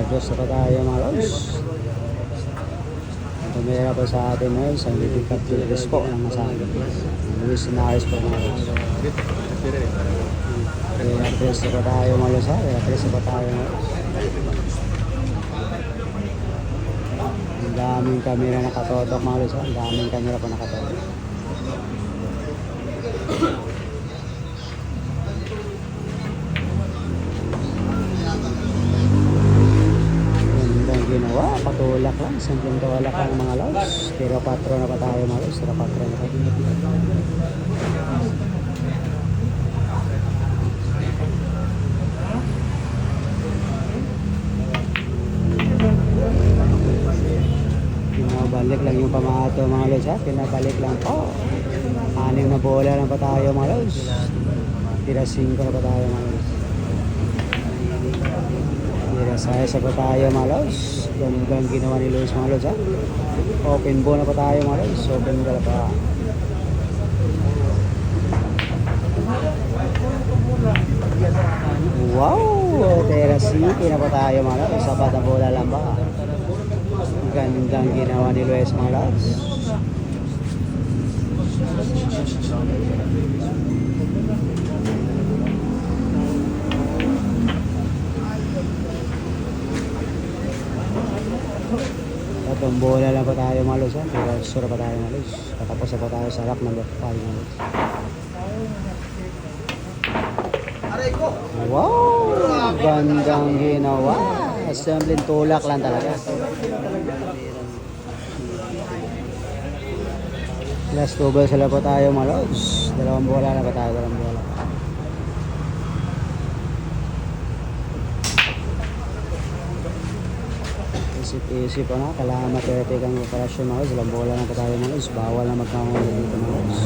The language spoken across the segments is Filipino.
Diyos na tayo mga lods. Tumira po sa atin ngayon sa Libikat Pilis po ng masabi. Luis Sinares po mga lods. Kaya preso pa tayo mga lods ha. Kaya preso pa tayo mga lods. Ang daming kamera nakatotok mga lods ha. Ang daming kamera po nakatotok. Ginawa, patulak lang, simpleng tawalak lang mga lods. Tira 4 na pa tayo mga lods, tira 4 na pa. Pinabalik lang yung pamato mga lods ha, pinabalik lang po. 6 na bola lang pa tayo mga lods. Tira 5 na pa tayo mga lods. Saya sa pa tayo mga lods. Gandang ginawa ni Luis mga lods ha. Open ball na pa tayo mga lods. Open ball pa. Wow! Tera City na pa tayo mga lods. Sapat na bola lang ba? Gandang ginawa ni Luis mga lods. Tatong bola lang pa tayo mga lods ha. Pero sura pa tayo mga lods. Patapos na pa tayo sa rack number 5 mga lods. Wow! Gandang ginawa. Assembling tulak lang talaga. Last double sila pa tayo mga lods. Dalawang bola na pa tayo. Dalawang bola. Isip-isip na, kailangan ma-perfect ang operasyon mga lods. Ilang bola na pa tayo mga lods. Bawal na magkamuli dito mga lods.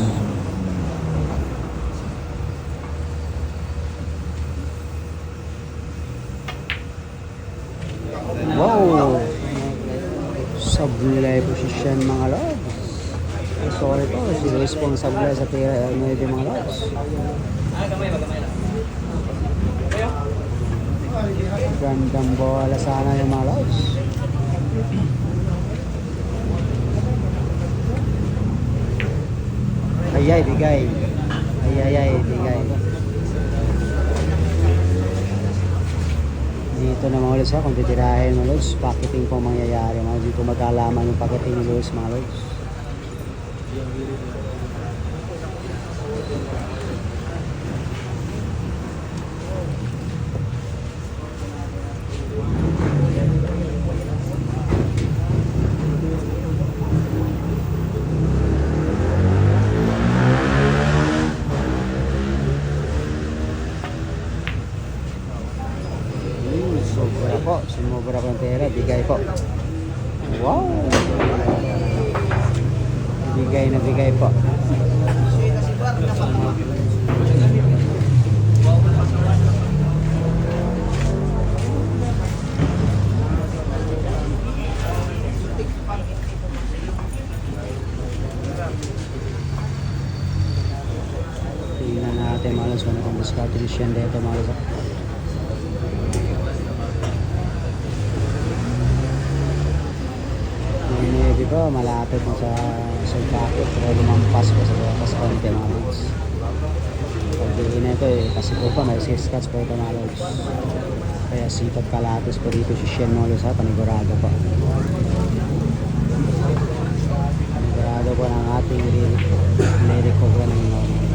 Wow! Sablay position mga lods. Sorry po, si Luis po ang sablay sa tira 9 mga lods. Gandang bola sana yung mga lods. Ayay, bigay. Ayay, bigay. Dito na mga lods ha, kung titirahin mga lods, packeting po mangyayari. Dito magkalaman yung packeting ni Luis mga lods. Sobra po, sumobra po ang pera, bigay po. Wow! Bigay na bigay po. Tingnan natin mga lods, kung anong discardation dito mga lods. Di ba malapit mo sa packet pero lumampas ko sa batas konti mga lods. Pagdiin na ito kasi po pa may 6 cuts po ito mga lods. Kaya sipat kalatis po dito si Shen mga lods ha, panigurado po. Panigurado po ng ating lirik ko po ng mga lods.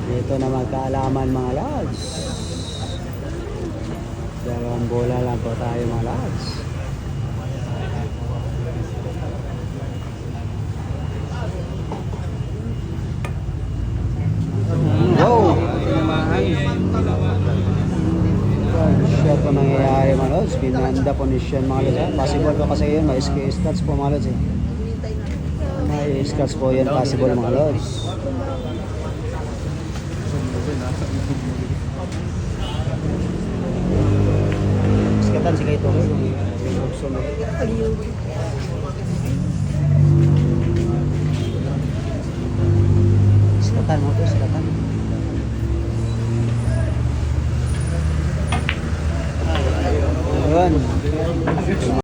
Dito na magkaalaman mga lods. Dalawang bola lang po tayo mga lods. Wow! Shot po nangyayari mga lods. Binanda po ni Sean mga lods. Possible po kasi yun. May stats po mga lods. May stats po yun. Possible mga lods. Sikatan si Kaito. Siratan mo to, siratan. Ayun.